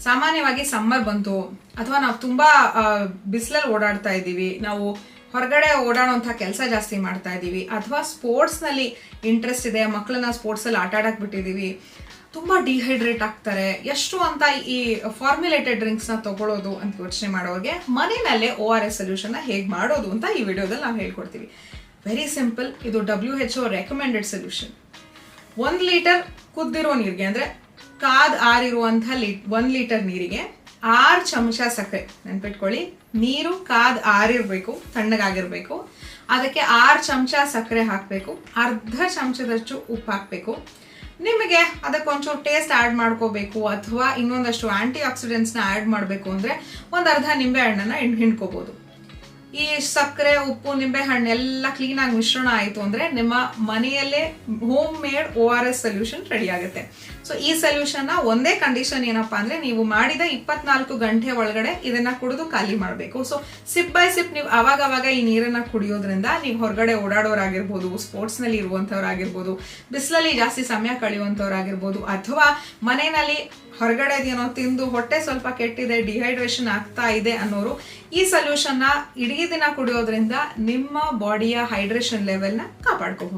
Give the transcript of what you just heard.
ಸಾಮಾನ್ಯವಾಗಿ ಸಮ್ಮರ್ ಬಂತು ಅಥವಾ ನಾವು ತುಂಬಾ ಬಿಸಿಲಲ್ಲಿ ಓಡಾಡ್ತಾ ಇದ್ದೀವಿ, ನಾವು ಹೊರಗಡೆ ಓಡಾಡುವಂಥ ಕೆಲಸ ಜಾಸ್ತಿ ಮಾಡ್ತಾ ಇದ್ದೀವಿ, ಅಥವಾ ಸ್ಪೋರ್ಟ್ಸ್ನಲ್ಲಿ ಇಂಟ್ರೆಸ್ಟ್ ಇದೆ, ಮಕ್ಕಳನ್ನ ಸ್ಪೋರ್ಟ್ಸಲ್ಲಿ ಆಟ ಆಡಕ್ಕೆ ಬಿಟ್ಟಿದ್ದೀವಿ, ತುಂಬ ಡಿಹೈಡ್ರೇಟ್ ಆಗ್ತಾರೆ, ಎಷ್ಟು ಅಂತ ಈ ಫಾರ್ಮ್ಯುಲೇಟೆಡ್ ಡ್ರಿಂಕ್ಸ್ನ ತಗೊಳ್ಳೋದು ಅಂತ ಯೋಚನೆ ಮಾಡೋರಿಗೆ ಮನೆಯಲ್ಲೇ ORS ಸೊಲ್ಯೂಷನ್ನ ಹೇಗೆ ಮಾಡೋದು ಅಂತ ಈ ವಿಡಿಯೋದಲ್ಲಿ ನಾವು ಹೇಳ್ಕೊಡ್ತೀವಿ. Very simple. ಇದು WHO ರೆಕಮೆಂಡೆಡ್ ಸೊಲ್ಯೂಷನ್. 1 ಲೀಟರ್ ಕುದ್ದಿರೋ ನೀರಿಗೆ, ಅಂದರೆ ಕಾದ್ ಆರಿರುವಂಥ 1 ಲೀಟರ್ ನೀರಿಗೆ 6 ಚಮಚ ಸಕ್ಕರೆ. ನೆನ್ಪಿಟ್ಕೊಳ್ಳಿ, ನೀರು ಕಾದ್ ಆರಿರಬೇಕು, ತಣ್ಣಗಾಗಿರ್ಬೇಕು. ಅದಕ್ಕೆ 6 ಚಮಚ ಸಕ್ಕರೆ ಹಾಕಬೇಕು, ಅರ್ಧ ಚಮಚದಷ್ಟು ಉಪ್ಪು ಹಾಕಬೇಕು. ನಿಮಗೆ ಅದಕ್ಕೊಂಚೂರು ಟೇಸ್ಟ್ ಆ್ಯಡ್ ಮಾಡ್ಕೋಬೇಕು ಅಥವಾ ಇನ್ನೊಂದಷ್ಟು ಆ್ಯಂಟಿ ಆಕ್ಸಿಡೆಂಟ್ಸ್ನ ಆ್ಯಡ್ ಮಾಡಬೇಕು ಅಂದರೆ ಒಂದು ಅರ್ಧ ನಿಂಬೆ ಹಣ್ಣನ್ನು ಹಿಂಡ್ಕೋಬೋದು. ಈ ಸಕ್ಕರೆ, ಉಪ್ಪು, ನಿಂಬೆ ಹಣ್ಣು ಎಲ್ಲ ಕ್ಲೀನಾಗಿ ಮಿಶ್ರಣ ಆಯಿತು ಅಂದರೆ ನಿಮ್ಮ ಮನೆಯಲ್ಲೇ home made ORS solution ready ಆಗುತ್ತೆ. ಸೊ ಈ ಸೊಲ್ಯೂಷನ್ನ ಒಂದೇ ಕಂಡೀಷನ್ ಏನಪ್ಪ ಅಂದರೆ ನೀವು ಮಾಡಿದ 24 ಗಂಟೆ ಒಳಗಡೆ ಇದನ್ನು ಕುಡಿದು ಖಾಲಿ ಮಾಡಬೇಕು. ಸೊ ಸಿಪ್ ಬೈ ಸಿಪ್ ನೀವು ಅವಾಗವಾಗ ಈ ನೀರನ್ನು ಕುಡಿಯೋದ್ರಿಂದ ನೀವು ಹೊರಗಡೆ ಓಡಾಡೋರಾಗಿರ್ಬೋದು, ಸ್ಪೋರ್ಟ್ಸ್ನಲ್ಲಿ ಇರುವಂಥವ್ರಾಗಿರ್ಬೋದು, ಬಿಸಿಲಲ್ಲಿ ಜಾಸ್ತಿ ಸಮಯ ಕಳೆಯುವಂಥವ್ರಾಗಿರ್ಬೋದು, ಅಥವಾ ಮನೆಯಲ್ಲಿ ಹೊರಗಡೆದೇನೋ ತಿಂದು ಹೊಟ್ಟೆ ಸ್ವಲ್ಪ ಕೆಟ್ಟಿದೆ, ಡಿಹೈಡ್ರೇಷನ್ ಆಗ್ತಾ ಇದೆ ಅನ್ನೋರು ಈ ಸೊಲ್ಯೂಷನ್ನ ಇಡೀ ದಿನ ಕುಡಿಯೋದ್ರಿಂದ ನಿಮ್ಮ ಬಾಡಿಯ ಹೈಡ್ರೇಷನ್ ಲೆವೆಲ್ನ ಕಾಪಾಡ್ಕೋಬಹುದು.